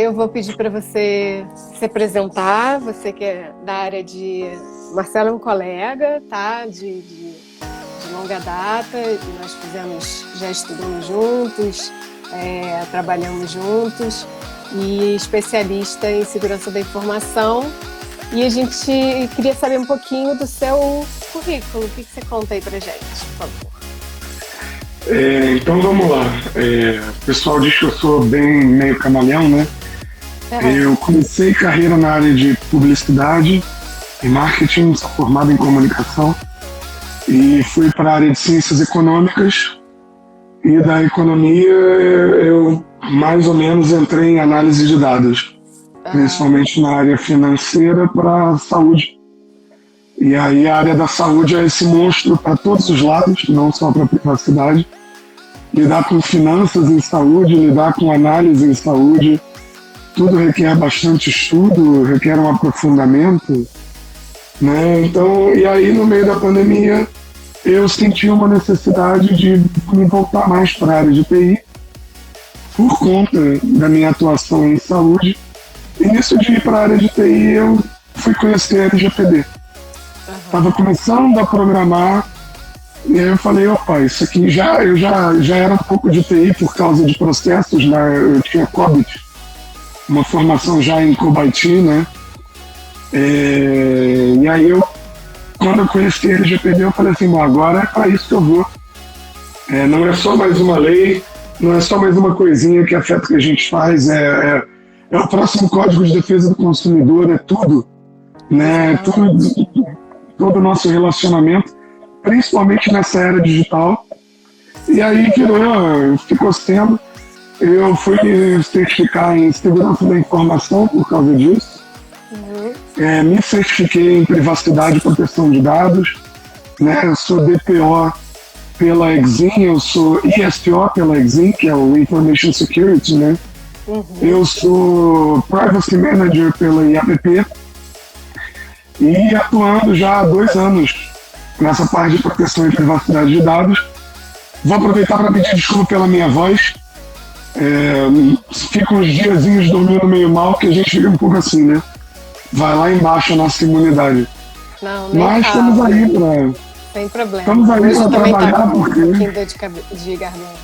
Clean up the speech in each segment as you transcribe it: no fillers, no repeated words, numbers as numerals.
eu vou pedir para você se apresentar. Você que é da área de... Marcelo é um colega, tá? De longa data. Nós já estudamos juntos, trabalhamos juntos, e especialista em segurança da informação. E a gente queria saber um pouquinho do seu currículo. O que você conta aí pra gente, por favor? Então vamos lá. O pessoal diz que eu sou bem meio camaleão, né? Eu comecei carreira na área de publicidade e marketing, sou formado em comunicação, e fui para a área de ciências econômicas, e da economia eu mais ou menos entrei em análise de dados, principalmente na área financeira para saúde. E aí a área da saúde é esse monstro para todos os lados, não só para a privacidade. Lidar com finanças em saúde, lidar com análise em saúde, tudo requer bastante estudo, requer um aprofundamento, né? Então, e aí no meio da pandemia eu senti uma necessidade de me voltar mais para a área de TI, por conta da minha atuação em saúde. E nisso de ir para a área de TI eu fui conhecer a LGPD. Estava começando a programar, e aí eu falei, opa, isso aqui eu já era um pouco de TI por causa de processos, né? Eu tinha COBIT, uma formação já em COBIT, né? E aí quando eu conheci a LGPD, eu falei assim, bom, agora é para isso que eu vou. Não é só mais uma lei, não é só mais uma coisinha que afeta o que a gente faz, é o próximo Código de Defesa do Consumidor, é tudo, né? Todo o nosso relacionamento, principalmente nessa era digital. E aí ficou sendo. Eu fui me certificar em segurança da informação por causa disso. Me certifiquei em privacidade e proteção de dados, né? Eu sou DPO pela Exim, eu sou ISO pela Exim, que é o Information Security, né? Eu sou Privacy Manager pela IAPP, e atuando já há 2 anos nessa parte de proteção e privacidade de dados. Vou aproveitar para pedir desculpa pela minha voz. Fico uns diazinhos dormindo meio mal, que a gente fica um pouco assim, né? Vai lá embaixo a nossa imunidade. Mas estamos aí para... Sem problema. Estamos aí para trabalhar, tá com porque... um pouquinho de garganta.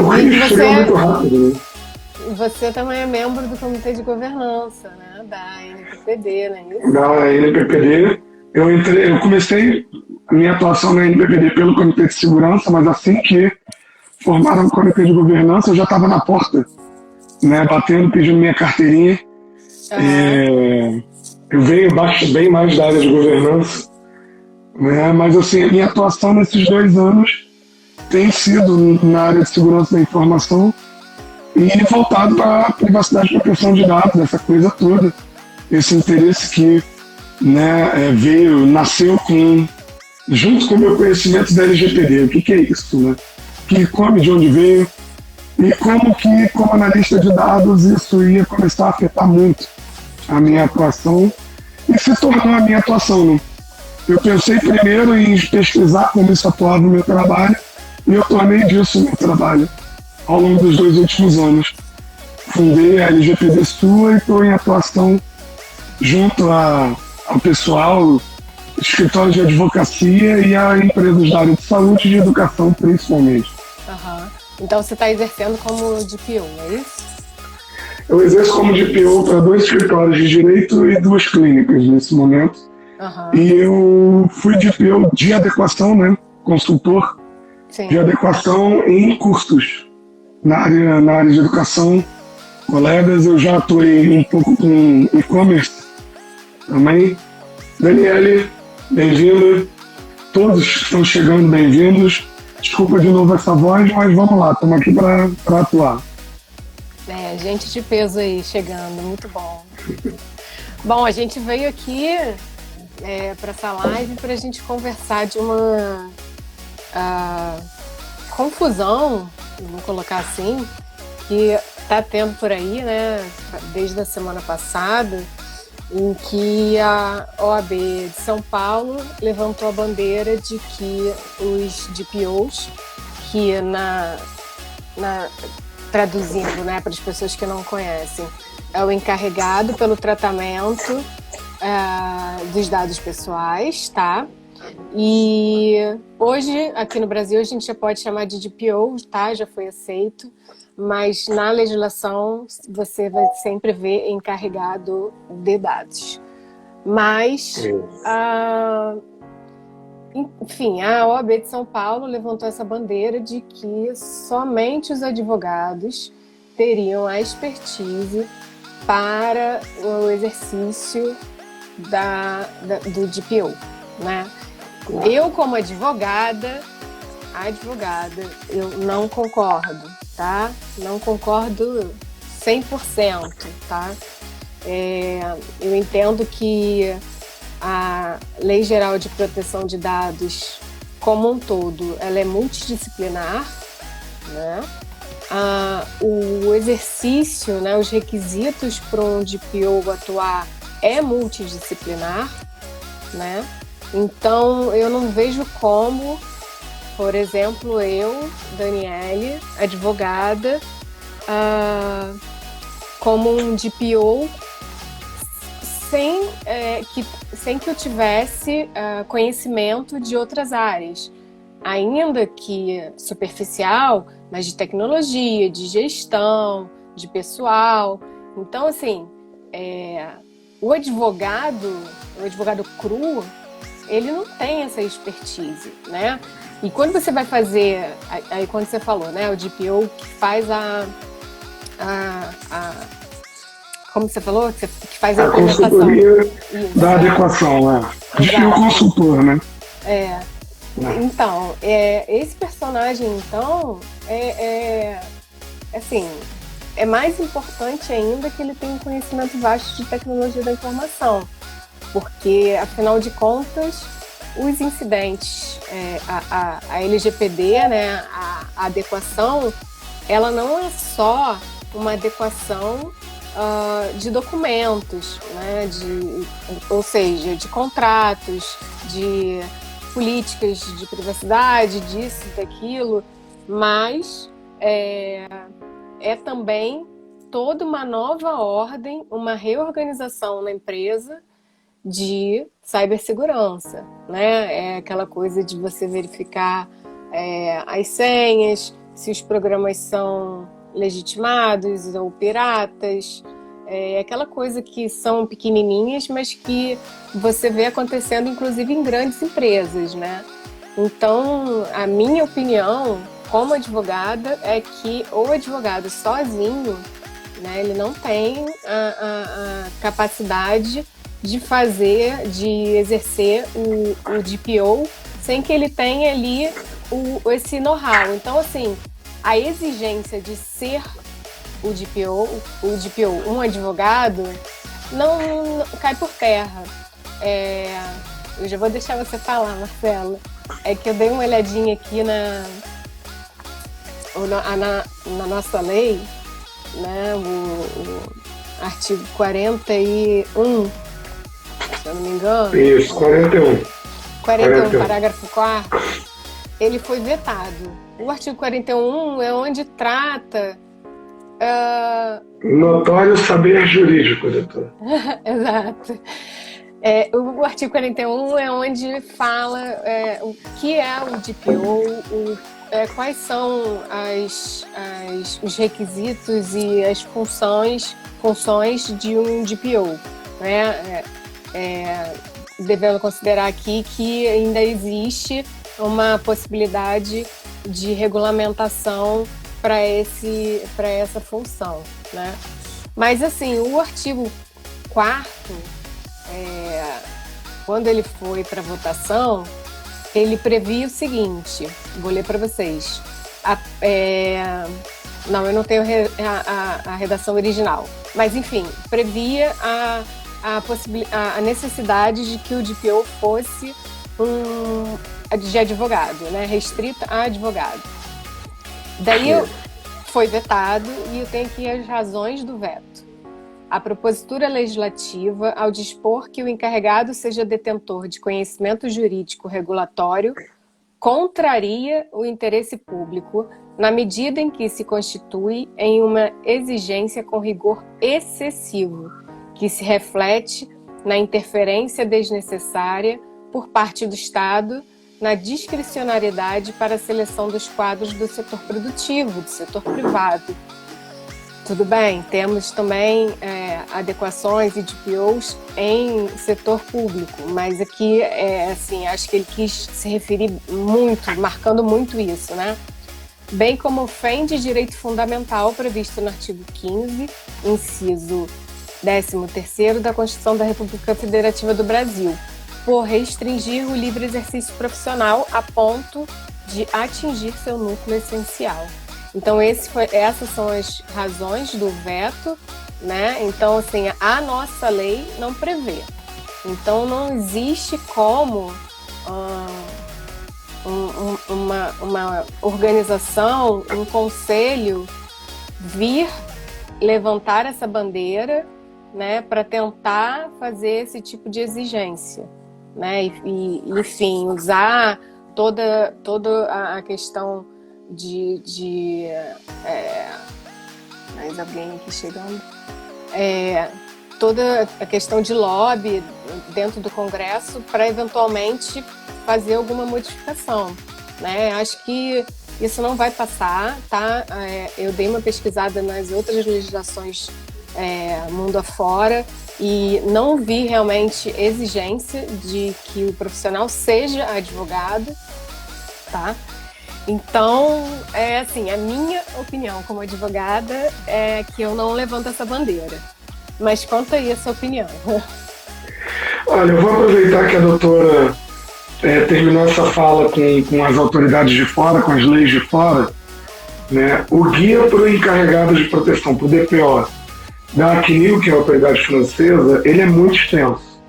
O rio chega muito rápido, né? Você também é membro do Comitê de Governança, né? Da NPPD, não é isso? Da NPPD. Eu comecei a minha atuação na NPPD pelo Comitê de Segurança, mas assim que formaram o Comitê de Governança, eu já estava na porta, né? Batendo, pedindo minha carteirinha. Eu venho bem mais da área de governança, né? Mas assim, a minha atuação nesses 2 anos tem sido na área de segurança da informação e voltado para a privacidade e proteção de dados, essa coisa toda. Esse interesse que, né, nasceu junto com o meu conhecimento da LGPD. O que é isso, né? De onde veio, e como analista de dados, isso ia começar a afetar muito a minha atuação, e se tornou a minha atuação, né? Eu pensei primeiro em pesquisar como isso atuava no meu trabalho, e eu tornei disso o meu trabalho ao longo dos 2 últimos anos. Fundei a LGPD Sul e estou em atuação junto ao pessoal, escritório de advocacia e a empresas da área de saúde e de educação, principalmente. Então você está exercendo como DPO, é isso? Eu exerço como DPO para 2 escritórios de direito e 2 clínicas nesse momento. E eu fui DPO de adequação, né? Consultor. Sim. De adequação em cursos na área de educação. Colegas, eu já atuei um pouco com e-commerce também. Daniele, bem-vinda. Todos que estão chegando, bem-vindos. Desculpa de novo essa voz, mas vamos lá, estamos aqui para atuar. Gente de peso aí chegando, muito bom. Bom, a gente veio aqui para essa live para a gente conversar de uma confusão, vamos colocar assim, que está tendo por aí, né, desde a semana passada, em que a OAB de São Paulo levantou a bandeira de que os DPOs, que traduzindo, né, para as pessoas que não conhecem, é o encarregado pelo tratamento dos dados pessoais, tá? E hoje, aqui no Brasil, a gente já pode chamar de DPO, tá? Já foi aceito, mas na legislação você vai sempre ver encarregado de dados. Mas, enfim, a OAB de São Paulo levantou essa bandeira de que somente os advogados teriam a expertise para o exercício do DPO, né? Eu, como advogada, eu não concordo, tá? Não concordo 100%, tá? Eu entendo que a Lei Geral de Proteção de Dados, como um todo, ela é multidisciplinar, né? O exercício, né, os requisitos para um DPO atuar é multidisciplinar, né? Então, eu não vejo como, por exemplo, eu, Daniele, advogada, como um DPO, sem que eu tivesse conhecimento de outras áreas, ainda que superficial, mas de tecnologia, de gestão, de pessoal. Então, assim, o advogado cru, ele não tem essa expertise, né? E quando você vai fazer, aí quando você falou, né, o DPO que faz como você falou, que faz a implementação. Consultoria da adequação, né? DPO consultor, né? Então, esse personagem, então, assim, é mais importante ainda que ele tenha um conhecimento vasto de tecnologia da informação, porque, afinal de contas, os incidentes, a LGPD, né, a adequação, ela não é só uma adequação de documentos, né, ou seja, de contratos, de políticas de privacidade, disso, daquilo, mas é também toda uma nova ordem, uma reorganização na empresa de cibersegurança, né? É aquela coisa de você verificar as senhas, se os programas são legitimados ou piratas, aquela coisa que são pequenininhas, mas que você vê acontecendo inclusive em grandes empresas, né? Então, a minha opinião como advogada é que o advogado sozinho, né, ele não tem a capacidade de exercer o DPO sem que ele tenha ali esse know-how. Então, assim, a exigência de ser o DPO, um advogado, não cai por terra. Eu já vou deixar você falar, Marcela. É que eu dei uma olhadinha aqui na nossa lei, né, o artigo 41, se eu não me engano. Isso, 41. 41, parágrafo 4º, ele foi vetado. O artigo 41 é onde trata... Notório saber jurídico, doutor. Exato. O artigo 41 é onde fala o que é o DPO, quais são os requisitos e as funções de um DPO, né? Devendo considerar aqui que ainda existe uma possibilidade de regulamentação para essa função, né? Mas, assim, o artigo 4º, quando ele foi para votação, ele previa o seguinte, vou ler para vocês. Não, eu não tenho a redação original, mas, enfim, previa a necessidade de que o DPO fosse de advogado, né? Restrito a advogado. Daí foi vetado e eu tenho aqui as razões do veto. A propositura legislativa, ao dispor que o encarregado seja detentor de conhecimento jurídico regulatório contraria o interesse público na medida em que se constitui em uma exigência com rigor excessivo, que se reflete na interferência desnecessária por parte do Estado na discricionariedade para a seleção dos quadros do setor produtivo, do setor privado. Tudo bem, temos também adequações e DPOs em setor público, mas aqui, assim, acho que ele quis se referir muito, marcando muito isso, né? Bem como ofende direito fundamental previsto no artigo 15, inciso 13º da Constituição da República Federativa do Brasil, por restringir o livre exercício profissional a ponto de atingir seu núcleo essencial. Então, essas são as razões do veto, né? Então, assim, a nossa lei não prevê. Então, não existe como uma organização, um conselho vir levantar essa bandeira, né, para tentar fazer esse tipo de exigência, né? E enfim, usar toda a questão mais alguém aqui chegando, toda a questão de lobby dentro do Congresso para eventualmente fazer alguma modificação, né? Acho que isso não vai passar, tá? Eu dei uma pesquisada nas outras legislações mundo afora e não vi realmente exigência de que o profissional seja advogado, tá? Então, assim, a minha opinião como advogada é que eu não levanto essa bandeira. Mas conta aí a sua opinião. Olha, eu vou aproveitar que a doutora terminou essa fala com as autoridades de fora, com as leis de fora, né? O Guia para o Encarregado de Proteção, para o DPO, da CNIL, que é a autoridade francesa, ele é muito extenso,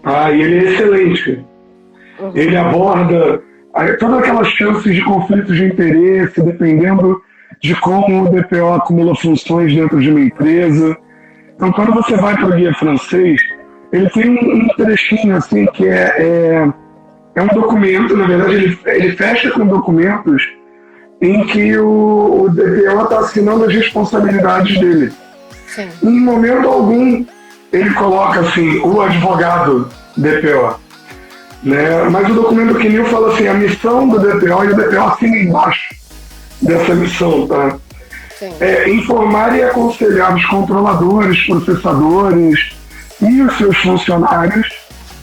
tá? E ele é excelente. Uhum. Ele aborda todas aquelas chances de conflitos de interesse, dependendo de como o DPO acumula funções dentro de uma empresa. Então, quando você vai para o guia francês, ele tem um trechinho assim que é um documento, na verdade ele fecha com documentos em que o DPO está assinando as responsabilidades dele. Sim. Em momento algum ele coloca assim, o advogado DPO. Né? Mas o documento que CNIL fala assim, a missão do DPO, e o DPO assina embaixo dessa missão, tá? Informar e aconselhar os controladores, processadores e os seus funcionários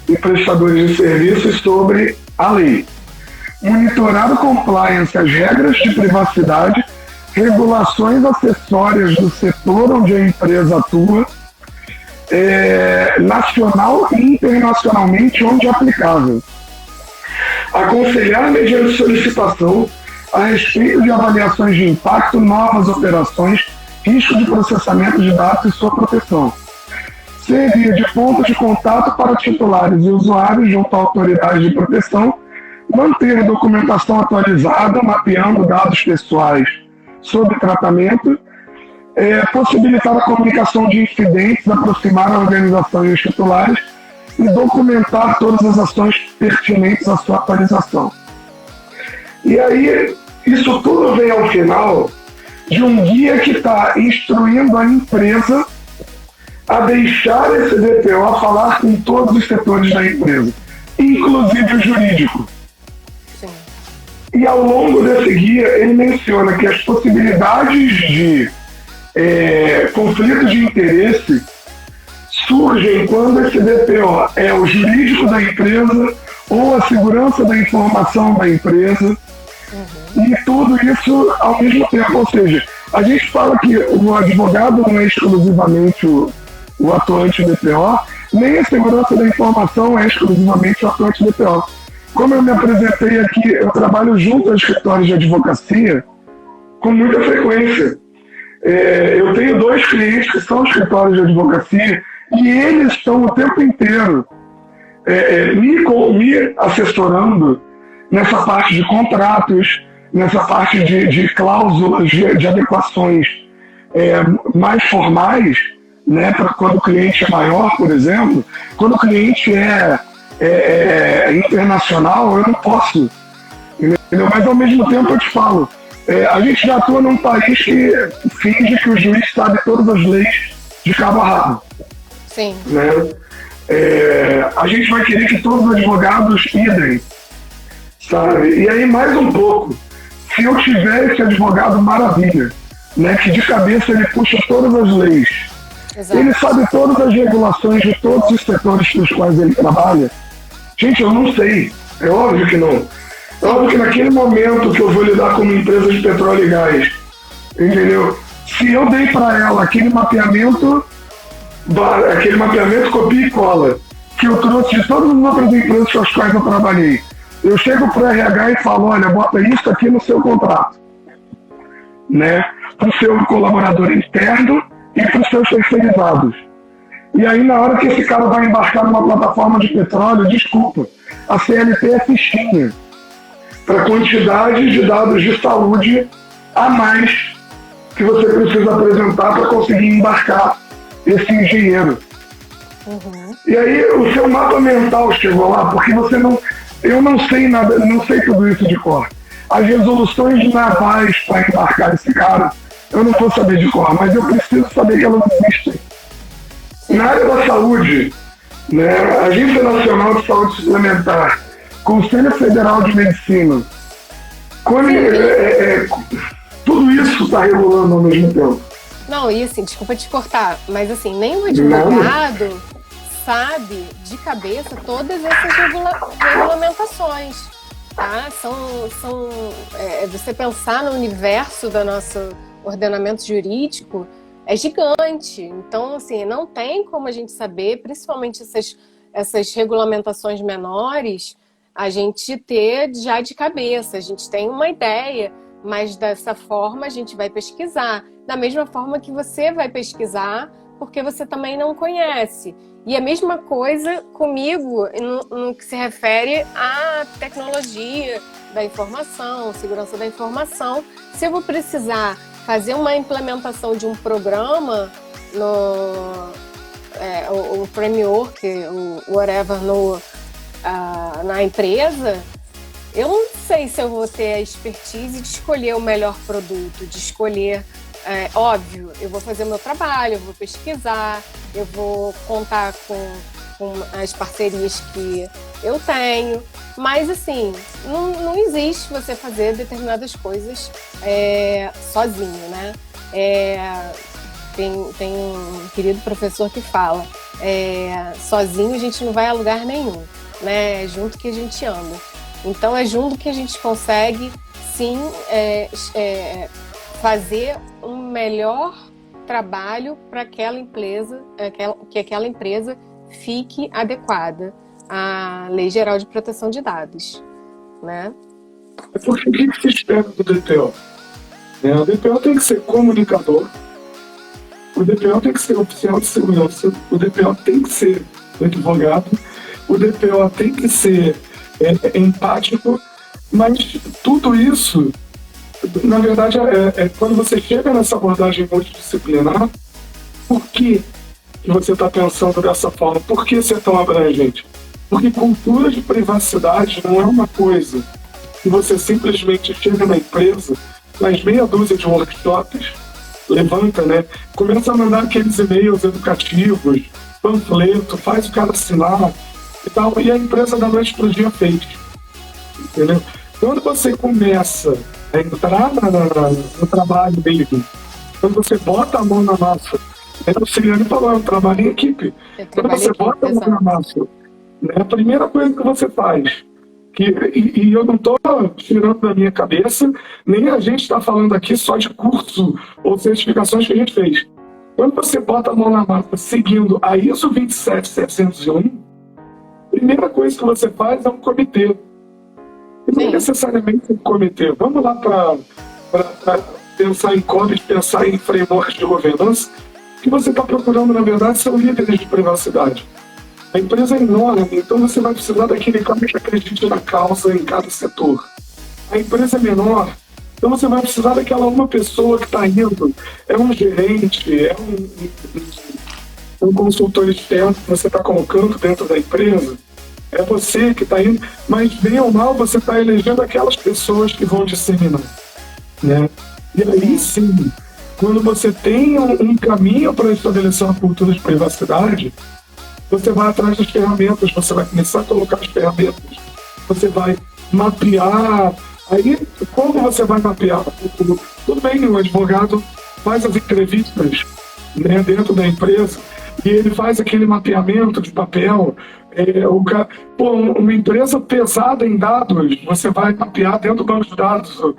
e prestadores de serviços sobre a lei. Monitorar o compliance às regras de privacidade, regulações acessórias do setor onde a empresa atua, nacional e internacionalmente onde aplicável. Aconselhar mediante solicitação a respeito de avaliações de impacto, novas operações, risco de processamento de dados e sua proteção. Servir de ponto de contato para titulares e usuários junto à autoridade de proteção, manter documentação atualizada, mapeando dados pessoais sob tratamento, possibilitar a comunicação de incidentes, aproximar a organização e os titulares e documentar todas as ações pertinentes à sua atualização. E aí, isso tudo vem ao final de um guia que está instruindo a empresa a deixar esse DPO falar com todos os setores da empresa, inclusive o jurídico. Sim. E ao longo desse guia, ele menciona que as possibilidades de conflito de interesse surgem quando esse DPO é o jurídico da empresa ou a segurança da informação da empresa. Uhum. E tudo isso ao mesmo tempo. Ou seja, a gente fala que o advogado não é exclusivamente o atuante DPO, nem a segurança da informação é exclusivamente o atuante DPO. Como eu me apresentei aqui, eu trabalho junto a escritórios de advocacia com muita frequência. Eu tenho 2 clientes que são escritórios de advocacia e eles estão o tempo inteiro me assessorando nessa parte de contratos, nessa parte de cláusulas, de adequações mais formais, né, para quando o cliente é maior, por exemplo. Quando o cliente é internacional, eu não posso Entendeu? Mas ao mesmo tempo eu te falo, a gente já atua num país que finge que o juiz sabe todas as leis de cabo a rabo. Sim. Né? A gente vai querer que todos os advogados idem, sabe? E aí mais um pouco, se eu tiver esse advogado maravilha, né, que de cabeça ele puxa todas as leis, exato, ele sabe todas as regulações de todos os setores pelos quais ele trabalha, gente, eu não sei, é óbvio que não. É óbvio que naquele momento que eu vou lidar com uma empresa de petróleo e gás, entendeu? Se eu dei para ela aquele mapeamento copia e cola, que eu trouxe de todas as outras empresas com as quais eu trabalhei, eu chego para o RH e falo, olha, bota isso aqui no seu contrato, né? Para o seu colaborador interno e para os seus terceirizados. E aí, na hora que esse cara vai embarcar numa plataforma de petróleo, desculpa, a CLT é fichinha para a quantidade de dados de saúde a mais que você precisa apresentar para conseguir embarcar esse engenheiro. Uhum. E aí o seu mapa mental chegou lá, porque eu não sei nada, não sei tudo isso de cor. As resoluções navais para embarcar esse cara, eu não vou saber de cor, mas eu preciso saber que elas existem. Na área da saúde, né, Agência Nacional de Saúde Suplementar, Conselho Federal de Medicina, tudo isso está regulando ao mesmo tempo. Não, e assim, desculpa te cortar, mas assim, nem o advogado sabe de cabeça todas essas regulamentações, tá? Você pensar no universo do nosso ordenamento jurídico é gigante. Então, assim, não tem como a gente saber, principalmente essas regulamentações menores, a gente ter já de cabeça. A gente tem uma ideia, mas dessa forma a gente vai pesquisar. Da mesma forma que você vai pesquisar, porque você também não conhece. E a mesma coisa comigo no que se refere à tecnologia da informação, segurança da informação. Se eu vou precisar fazer uma implementação de um programa o framework, o whatever, na empresa, eu não sei se eu vou ter a expertise de escolher o melhor produto, de escolher... óbvio, eu vou fazer o meu trabalho, eu vou pesquisar, eu vou contar com as parcerias que eu tenho, mas assim, não existe você fazer determinadas coisas sozinho, né? Tem um querido professor que fala, sozinho a gente não vai a lugar nenhum, né? É junto que a gente anda. Então é junto que a gente consegue, sim, fazer um melhor trabalho para aquela empresa, que aquela empresa fique adequada à Lei Geral de Proteção de Dados, né? Porque o que se espera do DPO? O DPO tem que ser comunicador, o DPO tem que ser oficial de segurança, o DPO tem que ser advogado, o DPO tem que ser empático, mas tudo isso, na verdade, quando você chega nessa abordagem multidisciplinar, por que você está pensando dessa forma? Por que ser tão abrangente? Porque cultura de privacidade não é uma coisa que você simplesmente chega na empresa, nas meia dúzia de workshops, levanta, né? Começa a mandar aqueles e-mails educativos, panfleto, faz o cara assinar e tal, e a empresa da noite pro dia fez. Entendeu? Quando você começa a entrar no trabalho dele, quando você bota a mão na massa, o Siriane falou, é um trabalho em equipe. Quando você bota a mão na massa, né, a primeira coisa que você faz, e eu não estou tirando da minha cabeça, nem a gente está falando aqui só de curso ou certificações que a gente fez. Quando você bota a mão na massa seguindo a ISO 27701, a primeira coisa que você faz é um comitê. E não necessariamente um comitê. Vamos lá para pensar em código, pensar em frameworks de governança. O que você está procurando, na verdade, são líderes de privacidade. A empresa é enorme, então você vai precisar daquele cara que acredite na causa em cada setor. A empresa é menor, então você vai precisar daquela uma pessoa que está indo. É um gerente, é um consultor externo que você está colocando dentro da empresa. É você que está indo, mas bem ou mal você está elegendo aquelas pessoas que vão disseminar, né? E aí sim, quando você tem um caminho para estabelecer uma cultura de privacidade, você vai atrás das ferramentas, você vai começar a colocar as ferramentas, você vai mapear. Aí, como você vai mapear? Tudo bem, o advogado faz as entrevistas, né, dentro da empresa e ele faz aquele mapeamento de papel. Uma empresa pesada em dados, você vai mapear dentro do banco de dados. Outro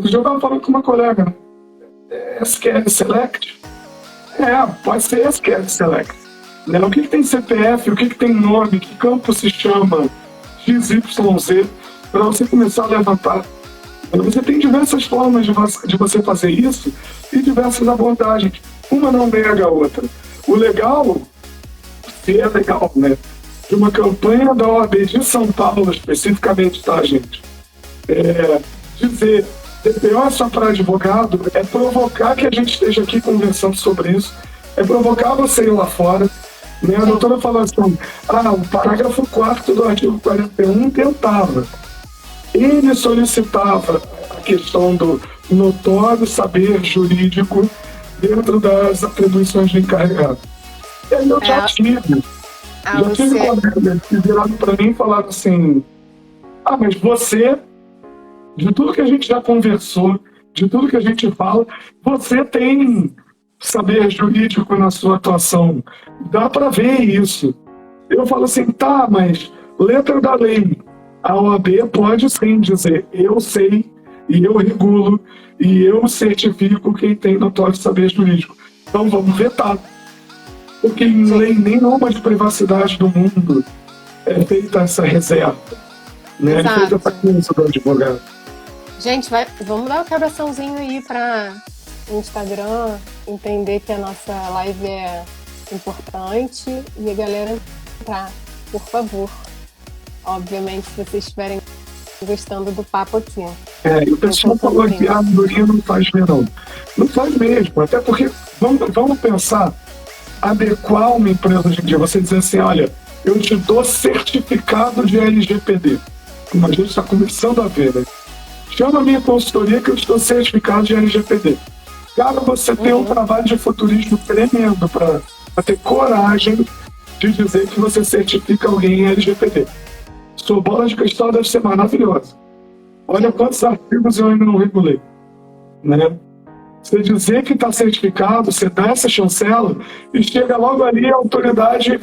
dia eu estava falando com uma colega, né? SQL Select? Pode ser SQL Select. Né? O que tem CPF, o que tem nome, que campo se chama, XYZ, para você começar a levantar. Você tem diversas formas de você fazer isso e diversas abordagens. Uma não nega a outra. O legal, se é legal, né? De uma campanha da OAB de São Paulo, especificamente, tá, gente? Dizer DPO é só para advogado, é provocar que a gente esteja aqui conversando sobre isso, é provocar você ir lá fora. Né? A doutora falou assim, o parágrafo 4º do artigo 41 tentava. Ele solicitava a questão do notório saber jurídico dentro das atribuições do encarregado. E aí eu já tive colegas que viraram para mim e falaram assim, mas você, de tudo que a gente já conversou, de tudo que a gente fala, você tem saber jurídico na sua atuação. Dá para ver isso. Eu falo assim, mas letra da lei. A OAB pode sim dizer, eu sei, e eu regulo, e eu certifico quem tem notório saber jurídico. Então vamos vetar. Porque em lei nenhuma de privacidade do mundo é feita essa reserva. Né? É feita essa coisa do advogado. Gente, vamos dar um coraçãozinho aí para o Instagram, entender que a nossa live é importante e a galera entrar, por favor. Obviamente, se vocês estiverem gostando do papo aqui. E o pessoal falou que a Dorinha não faz mesmo. Não faz mesmo, até porque, vamos pensar, adequar uma empresa hoje em dia, você dizer assim, olha, eu te dou certificado de LGPD. Como a gente está começando a ver, né? Chama a minha consultoria que eu te dou certificado de LGPD. Cara, você tem um trabalho de futurismo tremendo para ter coragem de dizer que você certifica alguém em LGPD. Sua bola de cristal deve ser maravilhosa. Olha quantos artigos eu ainda não regulei. Né? Você dizer que está certificado, você dá essa chancela e chega logo ali a autoridade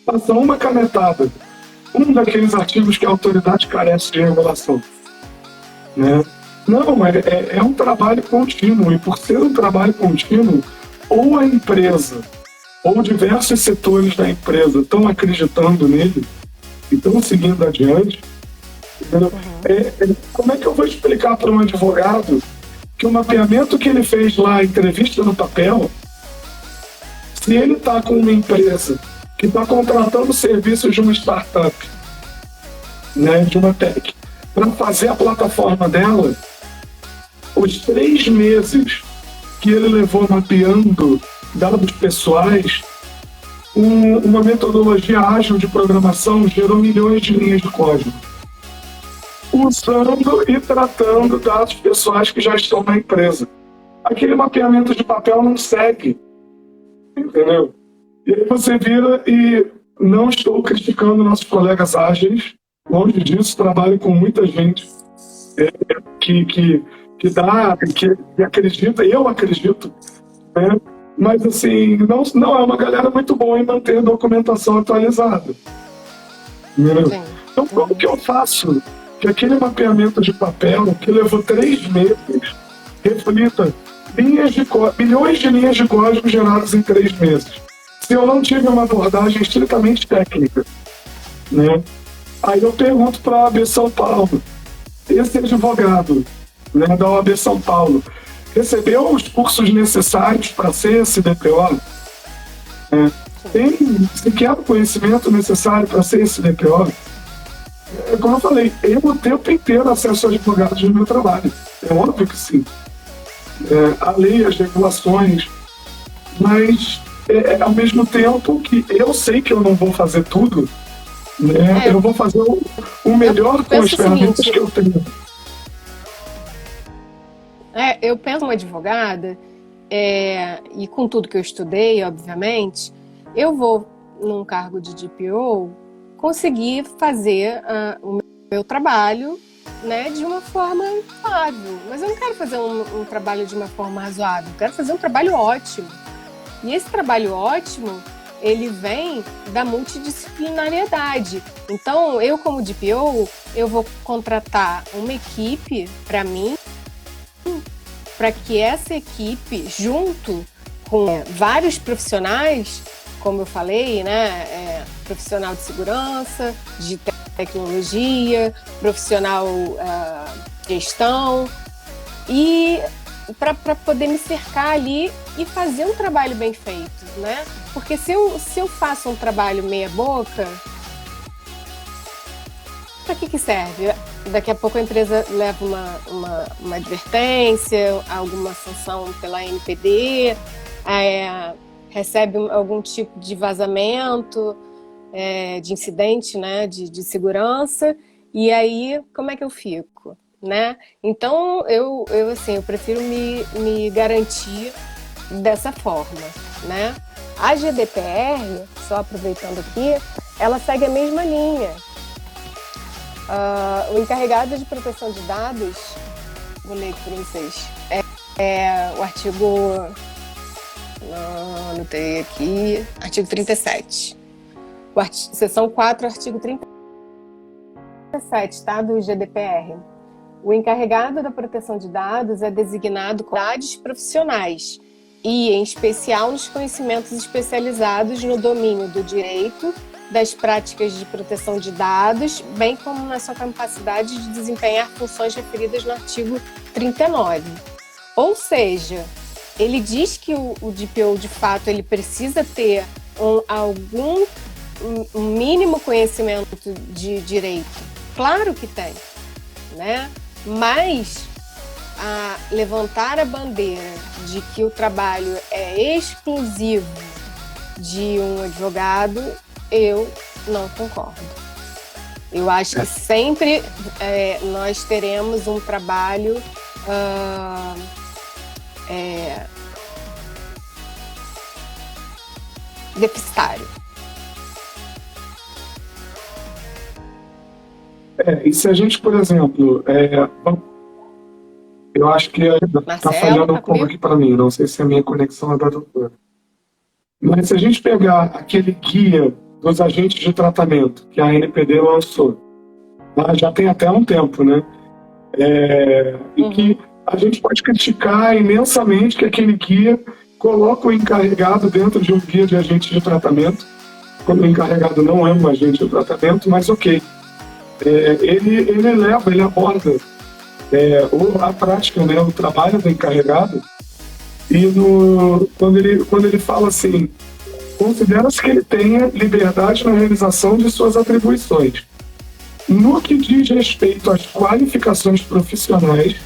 passa uma canetada. Um daqueles artigos que a autoridade carece de regulação. Né? Não, é um trabalho contínuo. E por ser um trabalho contínuo, ou a empresa, ou diversos setores da empresa estão acreditando nele e estão seguindo adiante. Como é que eu vou explicar para um advogado que o mapeamento que ele fez lá, entrevista no papel, se ele está com uma empresa que está contratando serviços de uma startup, né, de uma tech, para fazer a plataforma dela, os 3 meses que ele levou mapeando dados pessoais, uma metodologia ágil de programação gerou milhões de linhas de código, usando e tratando dados pessoais que já estão na empresa. Aquele mapeamento de papel não segue, entendeu? E aí você vira e não estou criticando nossos colegas ágeis, longe disso, trabalho com muita gente que acredita, eu acredito, né? Mas assim, não é uma galera muito boa em manter a documentação atualizada. Né? Então como que eu faço que aquele mapeamento de papel, que levou 3 meses, reflita milhões de linhas de código geradas em 3 meses? Se eu não tive uma abordagem estritamente técnica, né? Aí eu pergunto para a OAB São Paulo, esse advogado, né, da OAB São Paulo, recebeu os cursos necessários para ser esse DPO? Tem sequer o conhecimento necessário para ser esse DPO? Como eu falei, eu o tempo inteiro acesso a advogados no meu trabalho. É óbvio que sim. A lei, as regulações, mas ao mesmo tempo que eu sei que eu não vou fazer tudo, né? Eu vou fazer o melhor com as ferramentas que eu tenho. Eu penso como advogada, e com tudo que eu estudei, obviamente, eu vou, num cargo de DPO, conseguir fazer o meu trabalho, né, de uma forma razoável. Mas eu não quero fazer um trabalho de uma forma razoável, eu quero fazer um trabalho ótimo. E esse trabalho ótimo, ele vem da multidisciplinariedade. Então, eu como DPO, eu vou contratar uma equipe para mim, para que essa equipe, junto com vários profissionais, como eu falei, né, profissional de segurança, de tecnologia, profissional de gestão, e para poder me cercar ali e fazer um trabalho bem feito, né? Porque se eu faço um trabalho meia boca, para que serve? Daqui a pouco a empresa leva uma advertência, alguma sanção pela ANPD, recebe algum tipo de vazamento, de incidente, né, de segurança, e aí como é que eu fico, né? Então eu prefiro me garantir dessa forma, né? A GDPR, só aproveitando aqui, ela segue a mesma linha. O encarregado de proteção de dados, vou ler aqui para vocês, o artigo, anotei aqui, artigo 37. Seção 4, artigo 37, tá, do GDPR. O encarregado da proteção de dados é designado com habilidades profissionais e, em especial, nos conhecimentos especializados no domínio do direito, das práticas de proteção de dados, bem como na sua capacidade de desempenhar funções referidas no artigo 39. Ou seja, ele diz que o DPO, de fato, ele precisa ter algum mínimo conhecimento de direito. Claro que tem, né? Mas levantar a bandeira de que o trabalho é exclusivo de um advogado, eu não concordo. Eu acho que sempre nós teremos um trabalho deficitário. E se a gente, por exemplo, eu acho que está falhando um pouco aqui para mim, não sei se a minha conexão é da doutora. Mas se a gente pegar aquele guia dos agentes de tratamento que a ANPD lançou, já tem até um tempo, né? E que a gente pode criticar imensamente que aquele guia coloca o encarregado dentro de um guia de agentes de tratamento, quando o encarregado não é um agente de tratamento, mas ok. Ele aborda a prática, né, o trabalho do encarregado, e quando ele fala assim, considera-se que ele tenha liberdade na realização de suas atribuições. No que diz respeito às qualificações profissionais,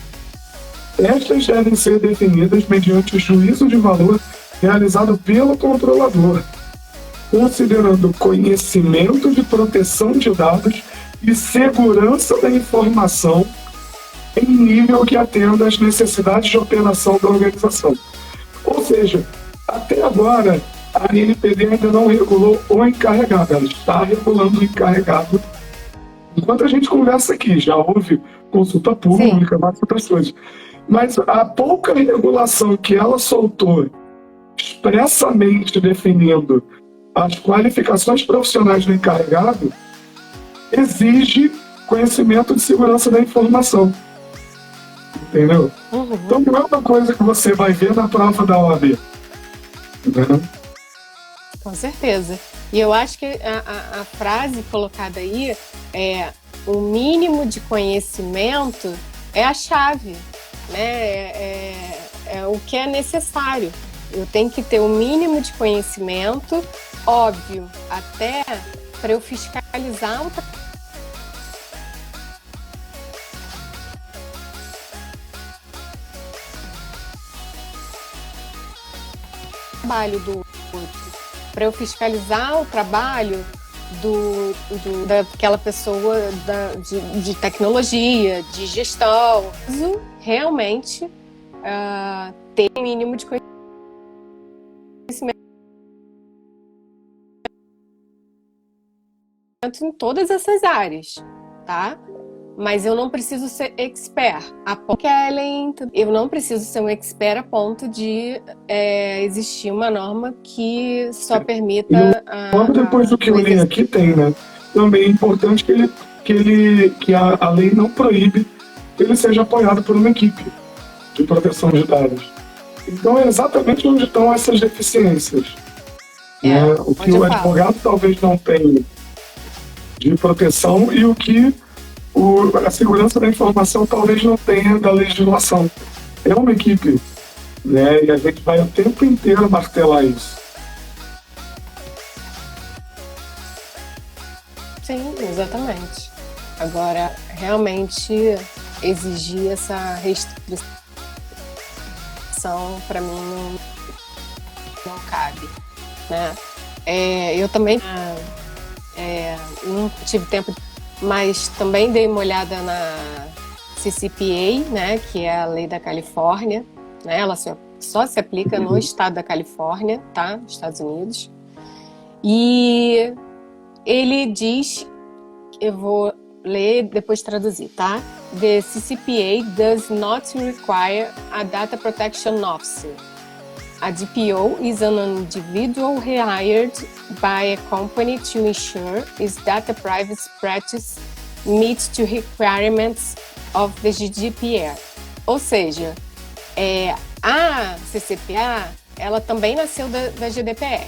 estas devem ser definidas mediante o juízo de valor realizado pelo controlador, considerando conhecimento de proteção de dados e segurança da informação em nível que atenda às necessidades de operação da organização. Ou seja, até agora, a ANPD ainda não regulou o encarregado, ela está regulando o encarregado. Enquanto a gente conversa aqui, já houve consulta pública, várias outras coisas. Mas a pouca regulação que ela soltou, expressamente definindo as qualificações profissionais do encarregado, exige conhecimento de segurança da informação. Entendeu? Então não é uma coisa que você vai ver na prova da OAB. Entendeu? Com certeza. E eu acho que a frase colocada aí o mínimo de conhecimento é a chave, né? É o que é necessário. Eu tenho que ter o mínimo de conhecimento, óbvio, até para eu fiscalizar o trabalho do outro, para eu fiscalizar o trabalho daquela pessoa de tecnologia, de gestão. Isso realmente ter um mínimo de conhecimento em todas essas áreas, tá? Mas eu não preciso ser expert. Eu não preciso ser um expert a ponto de existir uma norma que só permita... Logo depois do que eu li aqui tem, né? Também é importante que a lei não proíbe que ele seja apoiado por uma equipe de proteção de dados. Então é exatamente onde estão essas deficiências. Né? O que o advogado talvez não tenha de proteção e o que a segurança da informação talvez não tenha da legislação. É uma equipe, né? E a gente vai o tempo inteiro martelar isso. Sim, exatamente. Agora, realmente exigir essa restrição para mim não cabe, né? Eu também não tive tempo, mas também dei uma olhada na CCPA, né, que é a lei da Califórnia, né? Ela só se aplica no estado da Califórnia, tá? Nos Estados Unidos. E ele diz, eu vou ler depois traduzir, tá? The CCPA does not require a data protection officer. A DPO is an individual hired by a company to ensure its data privacy practice meets the requirements of the GDPR. Ou seja, a CCPA, ela também nasceu da GDPR,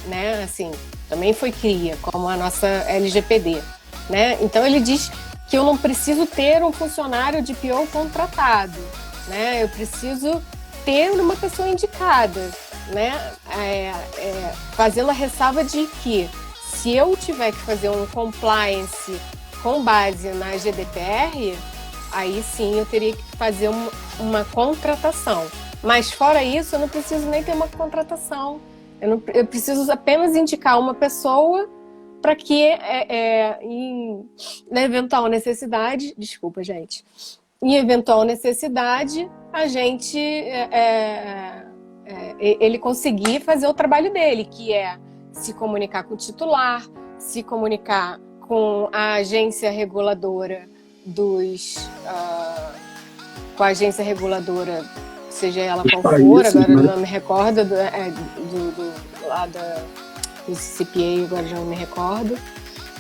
né? Assim, também foi cria, como a nossa LGPD, né? Então ele diz que eu não preciso ter um funcionário de DPO contratado, né? Eu preciso ter uma pessoa indicada, né? Fazendo a ressalva de que se eu tiver que fazer um compliance com base na GDPR, aí sim eu teria que fazer uma contratação. Mas fora isso, eu não preciso nem ter uma contratação. Eu preciso apenas indicar uma pessoa para que, na eventual necessidade, desculpa, gente, em eventual necessidade, a gente ele conseguir fazer o trabalho dele, que é se comunicar com o titular, se comunicar com a agência reguladora com a agência reguladora, seja ela qual for, agora eu não me recordo do CCPA, agora já não me recordo.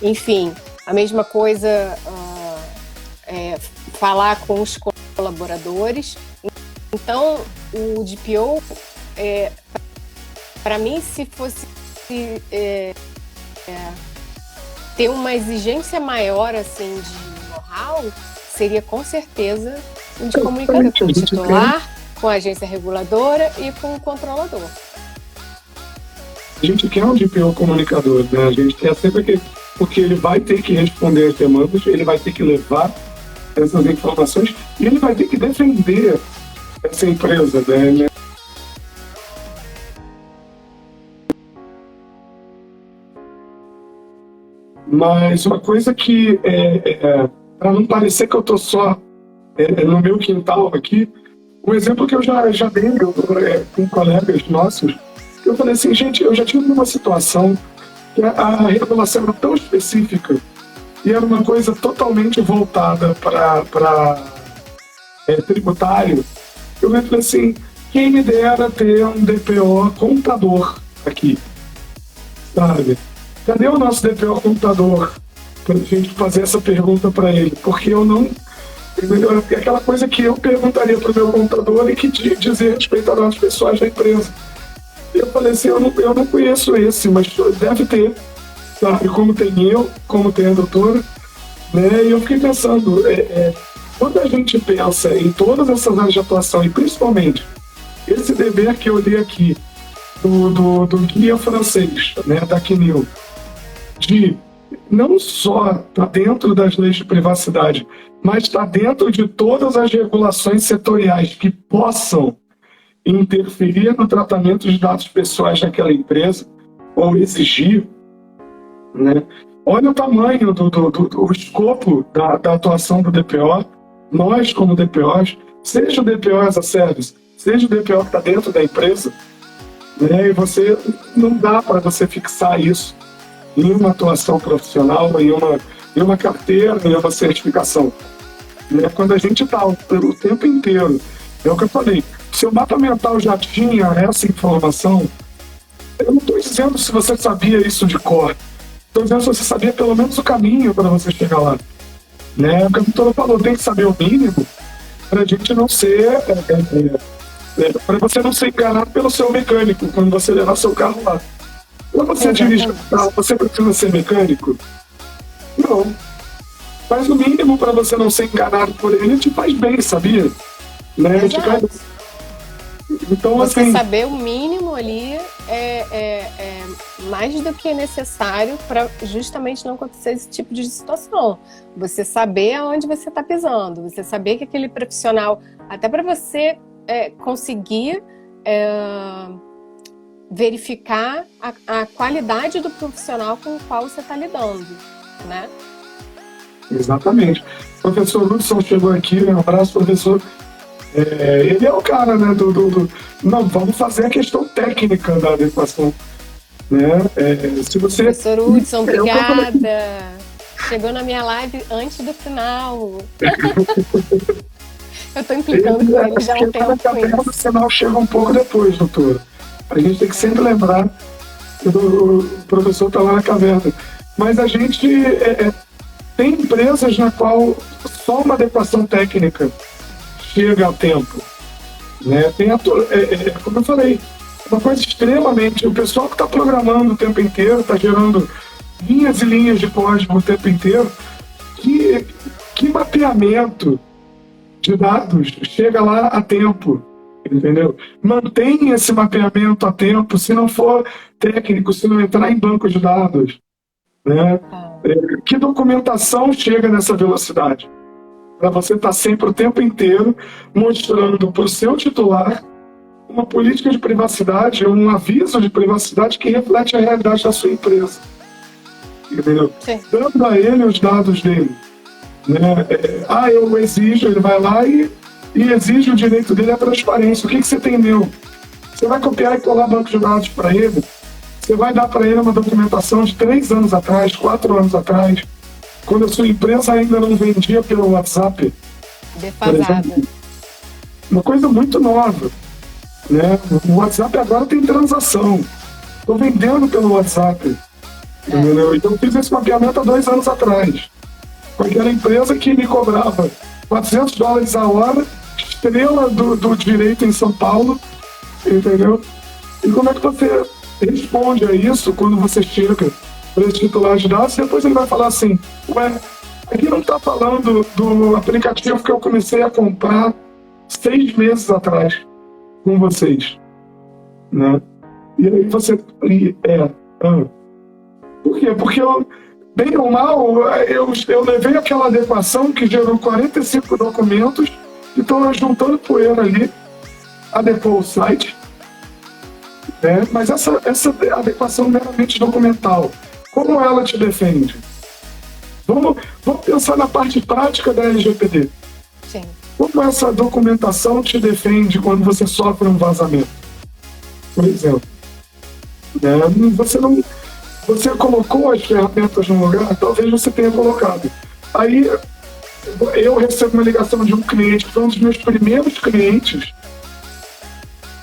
Enfim, a mesma coisa, falar com os colaboradores. Então, o DPO, para mim, se fosse ter uma exigência maior assim, de know-how, seria com certeza de comunicação com o titular, com a agência reguladora e com o controlador. A gente quer um DPO comunicador, né? A gente quer sempre porque ele vai ter que responder as demandas, ele vai ter que levar essas informações e ele vai ter que defender essa empresa, né? Mas uma coisa que, para não parecer que eu estou só no meu quintal aqui, um exemplo que eu já dei com colegas nossos, eu falei assim, gente, eu já tive uma situação que a regulação era tão específica e era uma coisa totalmente voltada para tributário. Eu falei assim, quem me dera ter um DPO contador aqui, sabe? Cadê o nosso DPO contador? Para a gente fazer essa pergunta para ele, porque eu não... É aquela coisa que eu perguntaria para o meu contador e que dizia respeito a dados pessoais da empresa. Eu falei assim, eu não conheço esse, mas deve ter, sabe? Como tem eu, como tem a doutora, né? E eu fiquei pensando, quando a gente pensa em todas essas áreas de atuação, e principalmente esse dever que eu li aqui, do guia francês, né, da CNIL, de não só estar dentro das leis de privacidade, mas estar dentro de todas as regulações setoriais que possam interferir no tratamento de dados pessoais daquela empresa, ou exigir, né? Olha o tamanho do escopo da atuação do DPO. Nós, como DPOs, seja o DPO as a service, seja o DPO que está dentro da empresa, né? E você não dá para você fixar isso em uma atuação profissional, em uma carteira, em uma certificação. Né? Quando a gente está o tempo inteiro, é o que eu falei, se o mapa mental já tinha essa informação, eu não estou dizendo se você sabia isso de cor, estou dizendo se você sabia pelo menos o caminho para você chegar lá. Né? O que a doutora falou, tem que saber o mínimo para a gente não ser... para você não ser enganado pelo seu mecânico quando você levar seu carro lá. Quando você dirige o carro, você precisa ser mecânico? Não. Mas o mínimo para você não ser enganado por ele te faz bem, sabia? Né? Então, você assim, saber o mínimo ali é mais do que necessário para justamente não acontecer esse tipo de situação. Você saber aonde você está pisando, você saber que aquele profissional, até para você conseguir verificar a qualidade do profissional com o qual você está lidando, né? Exatamente. O professor Hudson chegou aqui, um abraço, professor. Ele é o cara, né, não, vamos fazer a questão técnica da adequação, né? Se você... Professor Hudson, obrigada. Chegou na minha live antes do final. Eu estou implicando com ele já há um tempo. O sinal chega um pouco depois, doutor. A gente tem que sempre lembrar que o professor está lá na caverna. Mas a gente tem empresas na qual só uma adequação técnica chega a tempo. Né? Como eu falei, uma coisa extremamente... O pessoal que está programando o tempo inteiro, está gerando linhas e linhas de código o tempo inteiro, que mapeamento de dados chega lá a tempo, entendeu? Mantenha esse mapeamento a tempo, se não for técnico, se não entrar em banco de dados, né? Que documentação chega nessa velocidade? Para você estar sempre o tempo inteiro mostrando para o seu titular uma política de privacidade, um aviso de privacidade que reflete a realidade da sua empresa, entendeu? Sim. Dando a ele os dados dele. Né? Eu exijo, ele vai lá e exige o direito dele à transparência. O que você tem meu? Você vai copiar e colar banco de dados para ele? Você vai dar para ele uma documentação de 3 anos atrás, 4 anos atrás, quando a sua empresa ainda não vendia pelo WhatsApp. Defasada. Uma coisa muito nova. Né? O WhatsApp agora tem transação. Estou vendendo pelo WhatsApp. Entendeu? Então eu fiz esse mapeamento há 2 anos atrás. Com aquela empresa que me cobrava $400 a hora, estrela do direito em São Paulo, entendeu? E como é que você responde a isso quando você chega para esse titular de dados? E depois ele vai falar assim, aqui não está falando do aplicativo que eu comecei a comprar 6 meses atrás com vocês, né? E aí você... Por quê? Porque bem ou mal, eu levei aquela adequação que gerou 45 documentos que estão juntando poeira ali, adequou o site, né? Mas essa adequação meramente documental, como ela te defende? Vamos pensar na parte prática da LGPD. Sim. Como essa documentação te defende quando você sofre um vazamento? Por exemplo, né? Você colocou as ferramentas no lugar, talvez você tenha colocado. Aí eu recebo uma ligação de um cliente, que foi um dos meus primeiros clientes,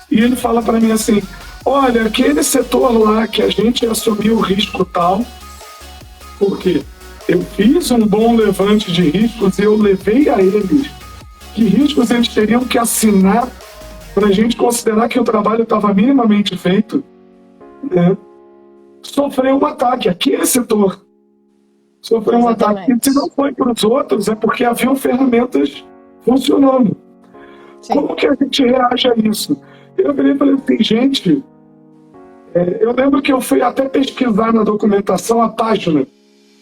e ele fala para mim assim, olha, aquele setor lá que a gente assumiu o risco tal, porque eu fiz um bom levante de riscos e eu levei a eles que riscos eles teriam que assinar para a gente considerar que o trabalho estava minimamente feito, né? Sofreu um ataque, aquele setor sofreu um ataque. E se não foi para os outros, é porque haviam ferramentas funcionando. Sim. Como que a gente reage a isso? Eu virei e falei assim, gente, eu lembro que eu fui até pesquisar na documentação a página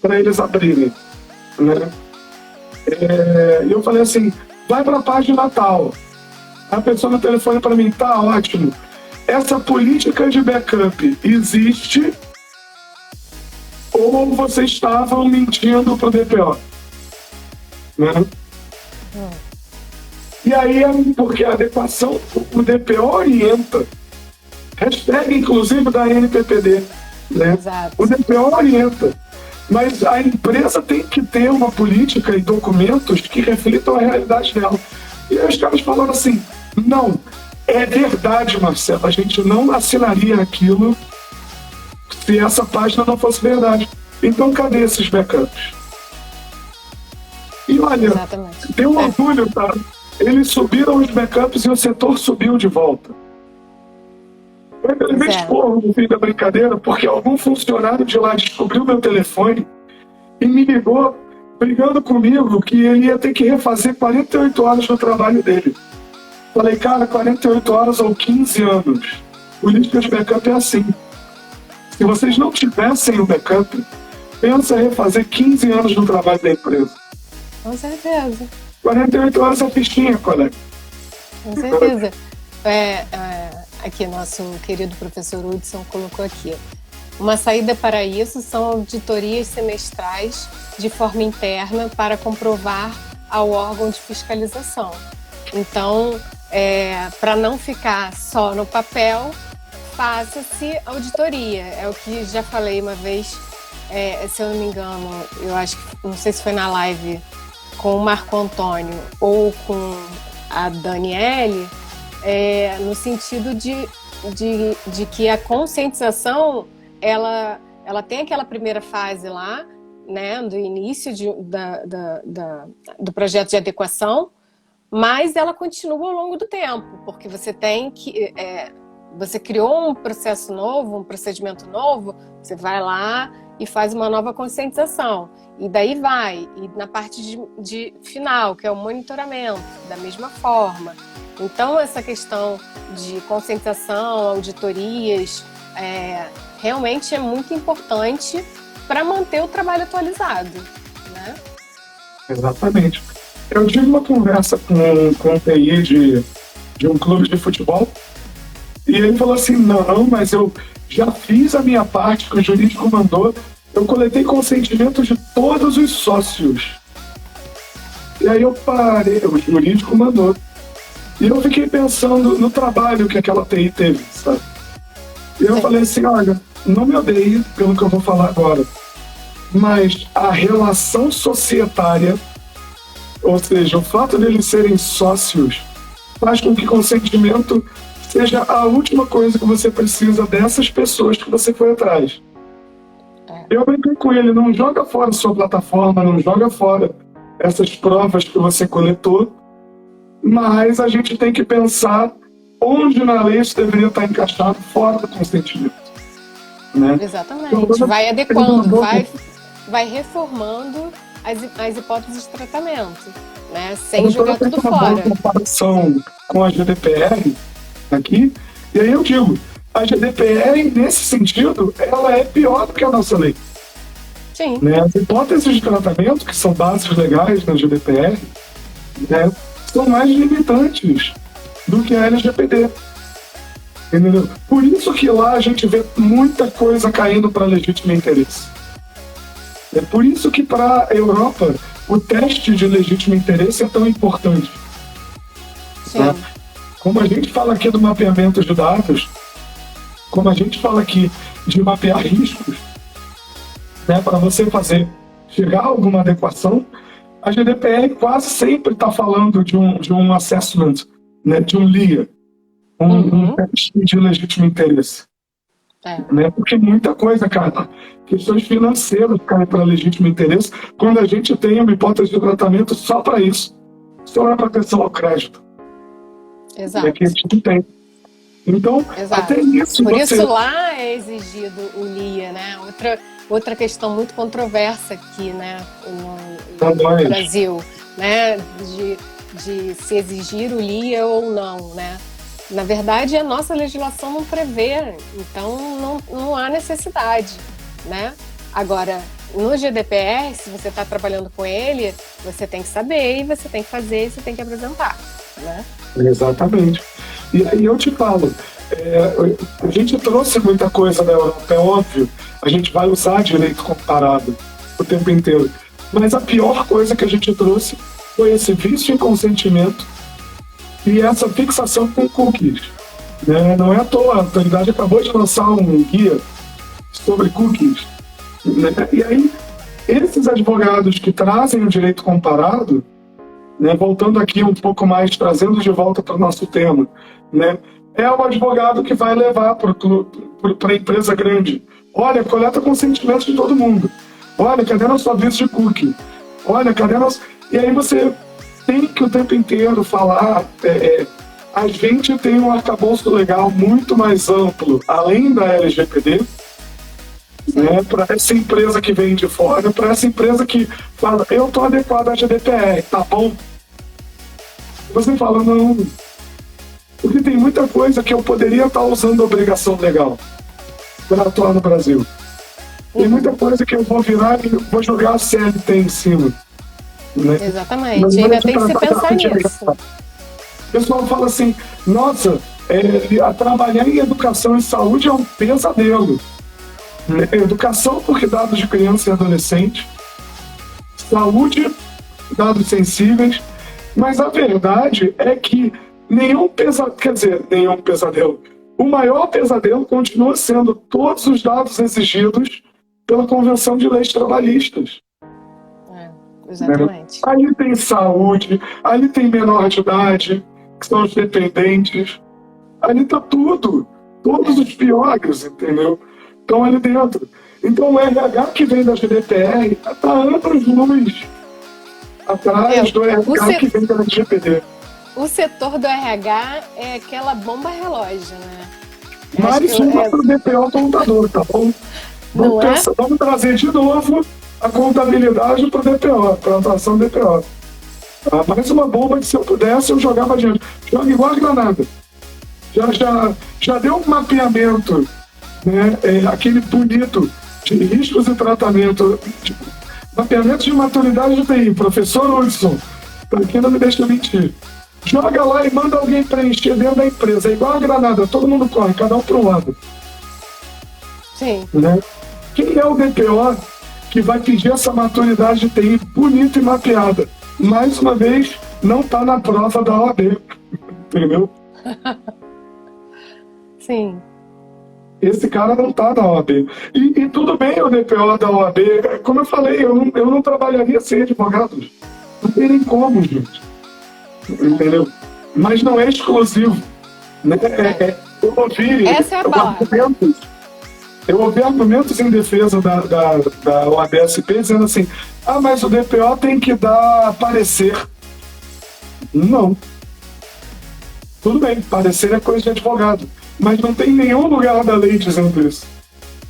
para eles abrirem, né? Eu falei assim, vai para a página tal. A pessoa no telefone para mim, tá ótimo. Essa política de backup existe ou vocês estavam mentindo para o DPO. Né? E aí, porque a adequação, o DPO orienta, hashtag inclusive da NPPD, né? O DPO orienta, mas a empresa tem que ter uma política e documentos que reflitam a realidade dela. E aí os caras falaram assim, não, é verdade, Marcelo, a gente não assinaria aquilo se essa página não fosse verdade. Então cadê esses backups? E olha, tem um orgulho, tá? Eles subiram os backups e o setor subiu de volta. Eu levei esporro no fim da brincadeira porque algum funcionário de lá descobriu meu telefone e me ligou brigando comigo que ele ia ter que refazer 48 horas no trabalho dele. Falei, cara, 48 horas ou 15 anos. O lixo de backup é assim. Se vocês não tivessem o backup, pensa em refazer 15 anos no trabalho da empresa. Com certeza. 48 horas é fichinha, colega. Com certeza. Aqui, nosso querido professor Hudson colocou aqui. Uma saída para isso são auditorias semestrais de forma interna para comprovar ao órgão de fiscalização. Então, para não ficar só no papel, faça-se auditoria. É o que já falei uma vez, se eu não me engano, eu acho que, não sei se foi na live com o Marco Antônio ou com a Daniele, no sentido de que a conscientização ela tem aquela primeira fase lá, né, do início do projeto de adequação, mas ela continua ao longo do tempo, porque você tem que você criou um processo novo, um procedimento novo, você vai lá e faz uma nova conscientização. E daí vai. E na parte de final, que é o monitoramento, da mesma forma. Então, essa questão de conscientização, auditorias, realmente é muito importante para manter o trabalho atualizado, né? Exatamente. Eu tive uma conversa com o TI de um clube de futebol e ele falou assim, não, mas eu já fiz a minha parte que o jurídico mandou, eu coletei consentimento de todos os sócios. E aí eu parei, o jurídico mandou. E eu fiquei pensando no trabalho que aquela TI teve, sabe? E eu falei assim, olha, não me odeie pelo que eu vou falar agora, mas a relação societária, ou seja, o fato deles serem sócios, faz com que consentimento seja a última coisa que você precisa dessas pessoas que você foi atrás. Eu brinquei com ele, não joga fora sua plataforma, não joga fora essas provas que você coletou, mas a gente tem que pensar onde na lei isso deveria estar encaixado fora do consentimento. Né? Exatamente. Vai adequando, vai reformando as hipóteses de tratamento, né? Sem jogar tudo fora. Uma comparação com a GDPR aqui, e aí eu digo, a GDPR, nesse sentido, ela é pior do que a nossa lei. Sim. Né? As hipóteses de tratamento, que são bases legais na GDPR, né, são mais limitantes do que a LGPD. Entendeu? Por isso que lá a gente vê muita coisa caindo para legítimo interesse. É por isso que para a Europa o teste de legítimo interesse é tão importante. Sim. Né? Como a gente fala aqui do mapeamento de dados, como a gente fala aqui de mapear riscos, né, para você chegar a alguma adequação, a GDPR quase sempre está falando de um assessment, né, de um LIA, um teste de legítimo interesse. Né, porque muita coisa, cara, questões financeiras caem para legítimo interesse quando a gente tem uma hipótese de tratamento só para isso, só para proteção ao crédito. Exato. É que a gente não tem. Então, até isso... Por isso lá é exigido o LIA, né? Outra questão muito controversa aqui, né? No Brasil, né? De se exigir o LIA ou não, né? Na verdade, a nossa legislação não prevê, então não há necessidade, né? Agora, no GDPR, se você está trabalhando com ele, você tem que saber, e você tem que fazer, e você tem que apresentar, né? Exatamente. E aí eu te falo, A gente trouxe muita coisa da Europa, é óbvio. A gente vai usar direito comparado o tempo inteiro. Mas a pior coisa que a gente trouxe foi esse vício em consentimento e essa fixação com cookies. Né? Não é à toa, a autoridade acabou de lançar um guia sobre cookies. Né? E aí, esses advogados que trazem o direito comparado, né, voltando aqui um pouco mais, trazendo de volta para o nosso tema, né, é o advogado que vai levar para a empresa grande. Olha, coleta consentimento de todo mundo. Olha, cadê nosso aviso de cookie? Olha, cadê nosso... E aí você tem que o tempo inteiro falar... a gente tem um arcabouço legal muito mais amplo, além da LGPD, né, para essa empresa que vem de fora, para essa empresa que fala, eu estou adequado à GDPR, tá bom? Você fala, não... Porque tem muita coisa que eu poderia estar usando a obrigação legal para atuar no Brasil. Tem muita coisa que eu vou virar e vou jogar a CLT em cima. Né? Exatamente, ainda tem que se pensar nisso. O pessoal fala assim, nossa, trabalhar em educação e saúde é um pesadelo. Educação porque dados de criança e adolescente, saúde, dados sensíveis, mas a verdade é que nenhum pesadelo. O maior pesadelo continua sendo todos os dados exigidos pela Convenção de Leis Trabalhistas. Exatamente. Ali tem saúde, ali tem menor de idade, que são os dependentes, ali está tudo, todos os piores, entendeu? Estão ali dentro. Então o RH que vem da GDPR está anos-luz atrás do RH que vem da LGPD. O setor do RH é aquela bomba relógio, né? Mais uma para o DPO contador, tá bom? Vamos trazer de novo a contabilidade para o DPO, para a atuação do DPO. Mais uma bomba que se eu pudesse eu jogava adiante. Joga igual a granada. Já deu um mapeamento, né? Aquele bonito de riscos e tratamento, mapeamento de maturidade de TI, professor Hudson, para quem não me deixa mentir. Joga lá e manda alguém preencher dentro da empresa. É igual a granada, todo mundo corre, cada um para um lado. Sim. Né? Quem é o DPO que vai pedir essa maturidade de TI bonita e mapeada? Mais uma vez, não está na prova da OAB. Entendeu? Sim. Esse cara não está na OAB. E tudo bem o DPO da OAB. Como eu falei, eu não trabalharia sem advogados. Não tem nem como, gente. Entendeu? Mas não é exclusivo. Né? Eu ouvi argumentos em defesa da OAB-SP dizendo assim, mas o DPO tem que dar parecer. Não. Tudo bem, parecer é coisa de advogado. Mas não tem nenhum lugar da lei dizendo isso.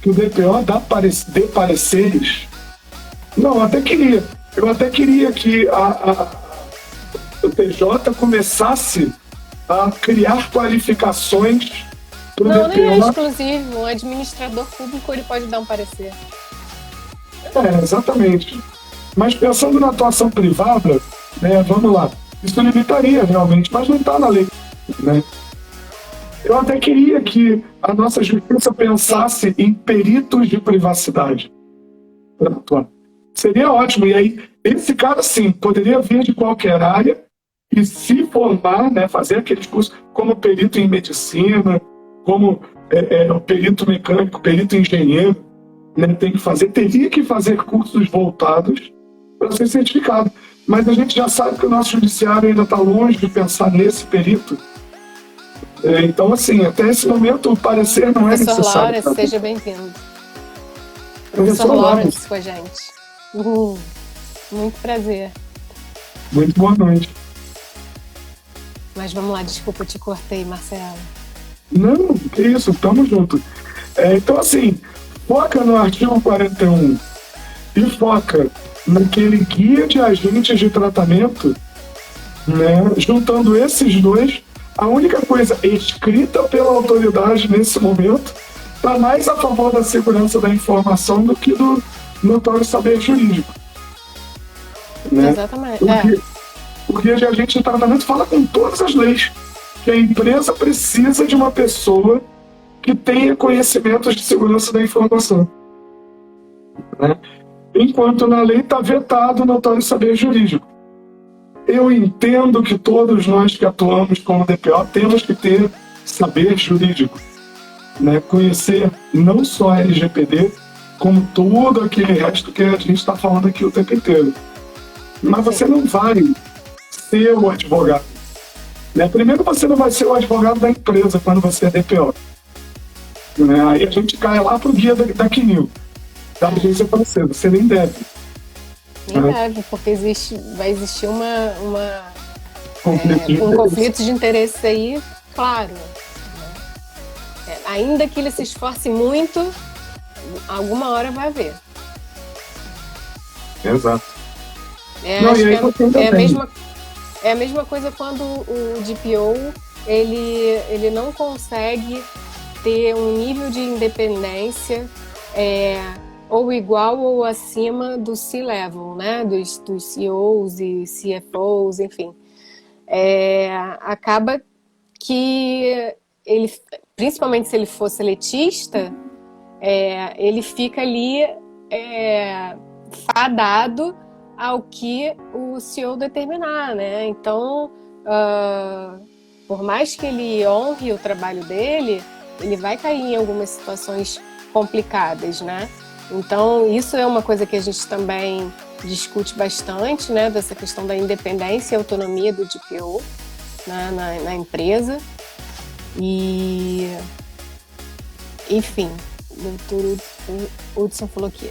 Que o DPO dê pareceres. Não, eu até queria que o TJ começasse a criar qualificações para o DPO. Não, nem é exclusivo. Um administrador público ele pode dar um parecer. Exatamente. Mas pensando na atuação privada, né, vamos lá, isso limitaria realmente, mas não está na lei. Né? Eu até queria que a nossa justiça pensasse em peritos de privacidade para atuar. Seria ótimo. E aí, esse cara, sim, poderia vir de qualquer área e se formar, né, fazer aqueles cursos como perito em medicina, como perito mecânico, perito engenheiro, né, teria que fazer cursos voltados para ser certificado. Mas a gente já sabe que o nosso judiciário ainda está longe de pensar nesse perito. Então, assim, até esse momento o parecer não é necessário. Professor Lawrence, seja bem-vindo. Professor Lawrence com a gente. Muito prazer. Muito boa noite. Mas vamos lá, desculpa, eu te cortei, Marcelo. Não, que isso, tamo junto. Então, assim, foca no artigo 41 e foca naquele guia de agentes de tratamento, né, juntando esses dois. A única coisa escrita pela autoridade nesse momento está mais a favor da segurança da informação do que do notório saber jurídico. Né? Exatamente. O guia de agente de tratamento fala com todas as leis. que a empresa precisa de uma pessoa que tenha conhecimentos de segurança da informação, né? Enquanto na lei está vetado o notório saber jurídico. Eu entendo que todos nós que atuamos como DPO temos que ter saber jurídico, né? Conhecer não só a LGPD, como todo aquele resto que a gente está falando aqui o tempo inteiro. Mas você não vai ser o advogado, né? Primeiro, você não vai ser o advogado da empresa quando você é DPO, né? Aí a gente cai lá pro guia da CNIL, da agência financeira. Você nem deve. Nem deve, porque vai existir um conflito de interesse aí, claro. Ainda que ele se esforce muito, alguma hora vai haver. Exato. É a mesma coisa quando o DPO ele não consegue ter um nível de independência ou igual ou acima do C-level, né? Dos CEOs e CFOs, enfim. Acaba que ele, principalmente se ele for seletista, ele fica ali fadado ao que o CEO determinar, né? Então, por mais que ele honre o trabalho dele, ele vai cair em algumas situações complicadas, né? Então, isso é uma coisa que a gente também discute bastante, né? Dessa questão da independência e autonomia do DPO, né? na empresa. E, enfim, o doutor Hudson falou aqui: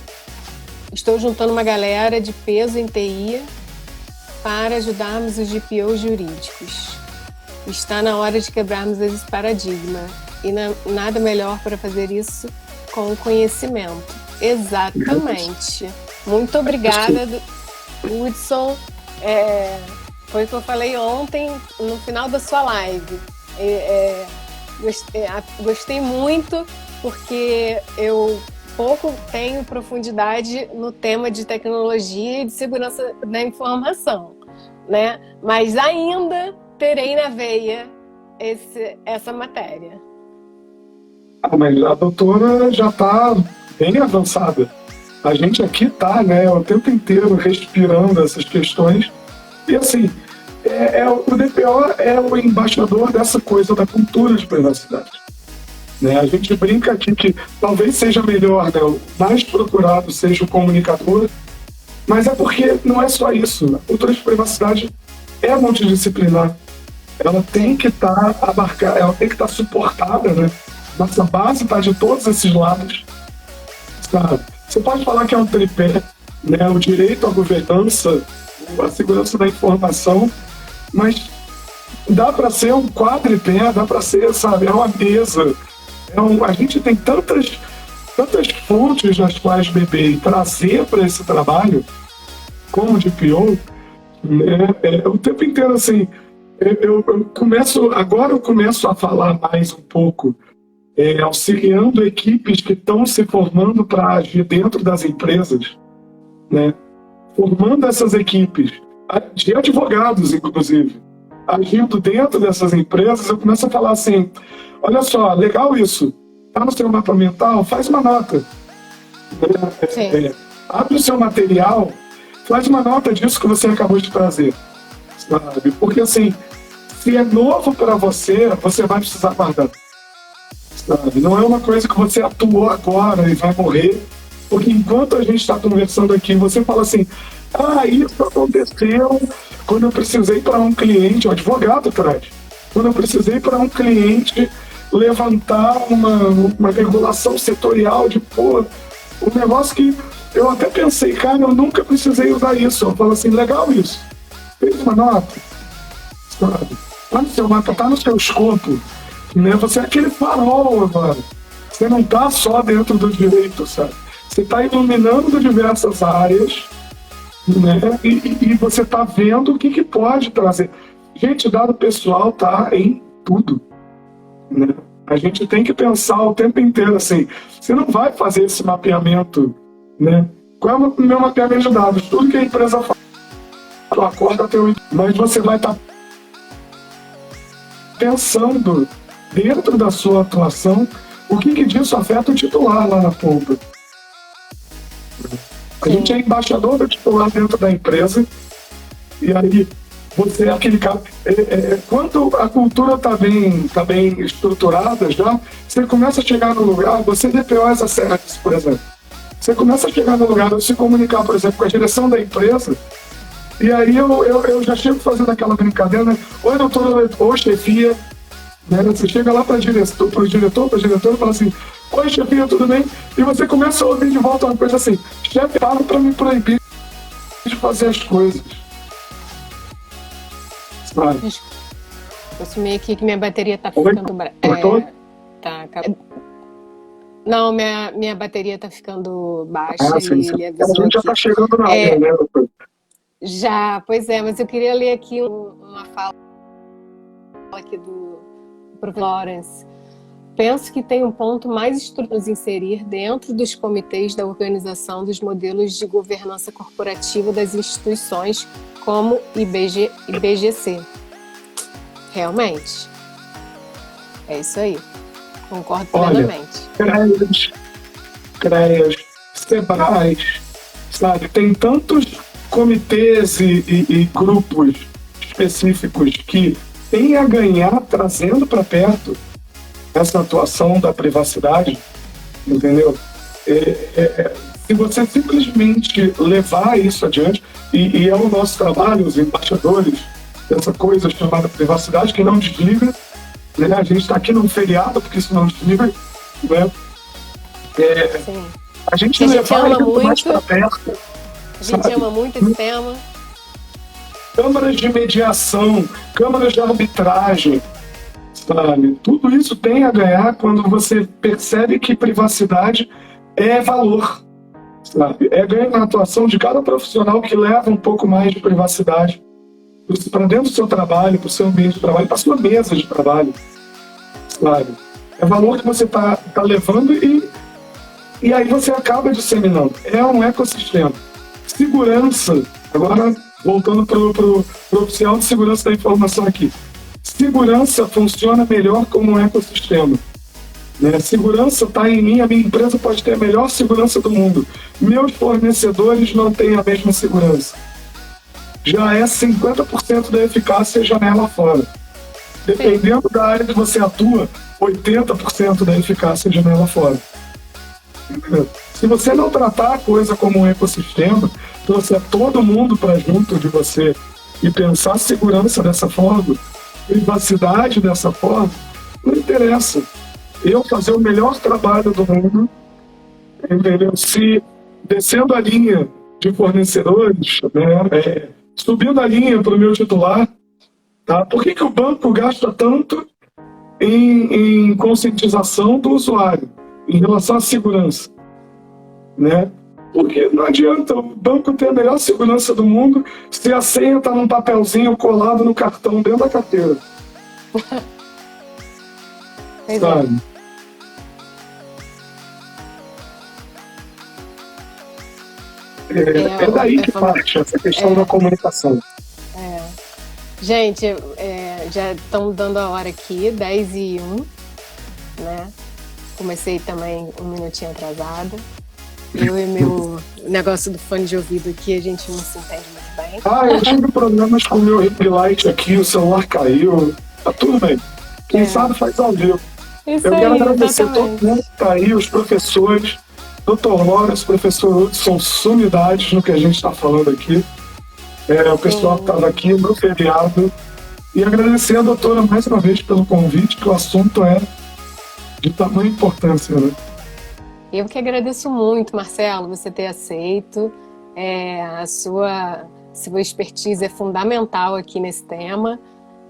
estou juntando uma galera de peso em TI para ajudarmos os DPOs jurídicos. Está na hora de quebrarmos esse paradigma e nada melhor para fazer isso com conhecimento. Exatamente. Muito obrigada, Hudson. Foi o que eu falei ontem no final da sua live. Gostei muito, porque eu pouco tenho profundidade no tema de tecnologia e de segurança da informação, né? Mas ainda terei na veia essa matéria. Mas a doutora já está bem avançada. A gente aqui está, né, o tempo inteiro respirando essas questões. E assim, o DPO é o embaixador dessa coisa da cultura de privacidade, né? A gente brinca aqui que talvez seja melhor, né, o mais procurado seja o comunicador, mas é porque não é só isso. A cultura de privacidade é multidisciplinar. Ela tem que estar abarcada, ela tem que estar suportada, né? Nossa base está de todos esses lados, sabe? Você pode falar que é um tripé, né? O direito à governança, a segurança da informação, mas dá para ser um quadripé, dá para ser, sabe, uma mesa. A gente tem tantas fontes nas quais beber e trazer para esse trabalho, como de DPO, né? O tempo inteiro, assim, agora eu começo a falar mais um pouco, auxiliando equipes que estão se formando para agir dentro das empresas, né? Formando essas equipes, de advogados, inclusive, agindo dentro dessas empresas. Eu começo a falar assim: olha só, legal isso, está no seu mapa mental, faz uma nota. Abre o seu material, faz uma nota disso que você acabou de trazer, sabe? Porque assim, se é novo para você, você vai precisar guardar. Sabe? Não é uma coisa que você atuou agora e vai morrer, porque enquanto a gente está conversando aqui, você fala assim: isso aconteceu quando eu precisei para um cliente, o advogado traz, quando eu precisei para um cliente levantar uma regulação setorial de um negócio que eu até pensei, cara, eu nunca precisei usar isso. Eu falo assim: legal isso, fez uma nota, sabe? Tá no seu mapa, tá no seu escopo, né? Você é aquele farol agora. Você não tá só dentro do direito, sabe? Você tá iluminando diversas áreas, né? E você tá vendo o que pode trazer. Gente, dado pessoal tá em tudo, né? A gente tem que pensar o tempo inteiro assim: você não vai fazer esse mapeamento, né? Qual é o meu mapeamento de dados? Tudo que a empresa faz, acorda teu, mas você vai estar pensando dentro da sua atuação o que disso afeta o titular lá na ponta. A gente é embaixador do titular dentro da empresa, e aí você é aquele cara. Quando a cultura está bem estruturada já, você começa a chegar no lugar, você DPO essa service, por exemplo. Você começa a chegar no lugar de se comunicar, por exemplo, com a direção da empresa, e aí eu já chego fazendo aquela brincadeira, né? Oi, doutor, oi, chefia. Né? Você chega lá para o diretor, e fala assim: oi, chefia, tudo bem? E você começa a ouvir de volta uma coisa assim: chefe, para me proibir de fazer as coisas. Sabe? Eu assumi aqui que minha bateria tá ficando... Tá. Não, minha bateria tá ficando baixa. Sim. Ele avisou a gente já tá chegando na hora, né, doutor? Já, pois é, mas eu queria ler aqui uma fala aqui do professor Lawrence. Penso que tem um ponto mais estrutural a inserir dentro dos comitês da organização dos modelos de governança corporativa das instituições como IBGC. Realmente. É isso aí. Concordo plenamente. CREAS, SEBRAES, sabe? Tem tantos comitês e grupos específicos que têm a ganhar trazendo para perto essa atuação da privacidade, entendeu? Se você simplesmente levar isso adiante, e é o nosso trabalho, os embaixadores dessa coisa chamada privacidade, que não desliga, né? A gente está aqui num feriado, porque isso não desliga, né? A gente levar isso mais para perto. A gente ama muito esse tema. Câmaras de mediação, câmaras de arbitragem, sabe? Tudo isso tem a ganhar quando você percebe que privacidade é valor, sabe? É ganho na atuação de cada profissional que leva um pouco mais de privacidade para dentro do seu trabalho, para o seu ambiente de trabalho, para a sua mesa de trabalho, sabe? É valor que você tá levando e aí você acaba disseminando. É um ecossistema. Segurança, agora voltando para o oficial de segurança da informação aqui. Segurança funciona melhor como um ecossistema. Né? Segurança está em mim, a minha empresa pode ter a melhor segurança do mundo. Meus fornecedores não têm a mesma segurança. Já é 50% da eficácia janela fora. Dependendo da área que você atua, 80% da eficácia janela fora. Entendeu? Se você não tratar a coisa como um ecossistema, trouxer todo mundo para junto de você e pensar segurança dessa forma, privacidade dessa forma, não interessa. Eu fazer o melhor trabalho do mundo, entendeu? Se descendo a linha de fornecedores, né, subindo a linha para o meu titular, tá? Por que o banco gasta tanto em conscientização do usuário em relação à segurança? Né? Porque não adianta o banco ter a melhor segurança do mundo se a senha está num papelzinho colado no cartão dentro da carteira. Sabe? É daí que parte essa questão da comunicação. Gente, já estão dando a hora aqui, 10h01, né? Comecei também um minutinho atrasada. Eu e meu negócio do fone de ouvido aqui, a gente não se entende muito bem. Eu tive problemas com o meu ring light aqui, o celular caiu. Tá tudo bem. Quem sabe faz ao vivo. Isso Eu aí, quero agradecer exatamente. todo mundo que tá aí, os professores, Dr. Lawrence, professor Hudson, sumidades no que a gente está falando aqui. O pessoal que estava aqui no feriado. E agradecer a doutora mais uma vez pelo convite, que o assunto é de tamanha importância, né? Eu que agradeço muito, Marcelo, você ter aceito. A sua expertise é fundamental aqui nesse tema.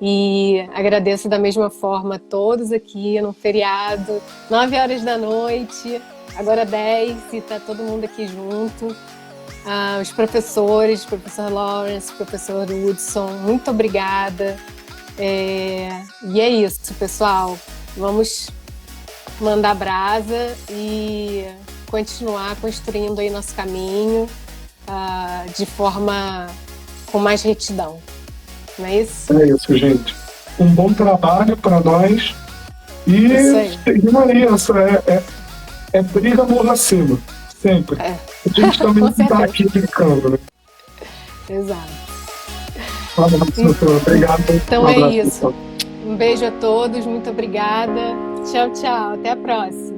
E agradeço da mesma forma a todos aqui no feriado, 9 horas da noite, agora 10, e está todo mundo aqui junto. Os professores, professor Lawrence, professor Hudson, muito obrigada. E é isso, pessoal. Vamos mandar brasa e continuar construindo aí nosso caminho de forma com mais retidão. Não é isso? É isso, gente. um bom trabalho para nós. E seguindo aí, é briga morra acima, sempre. A gente também está aqui brincando, né? Exato. Obrigado. Então é isso. Um beijo a todos, muito obrigada. Tchau, tchau. Até a próxima.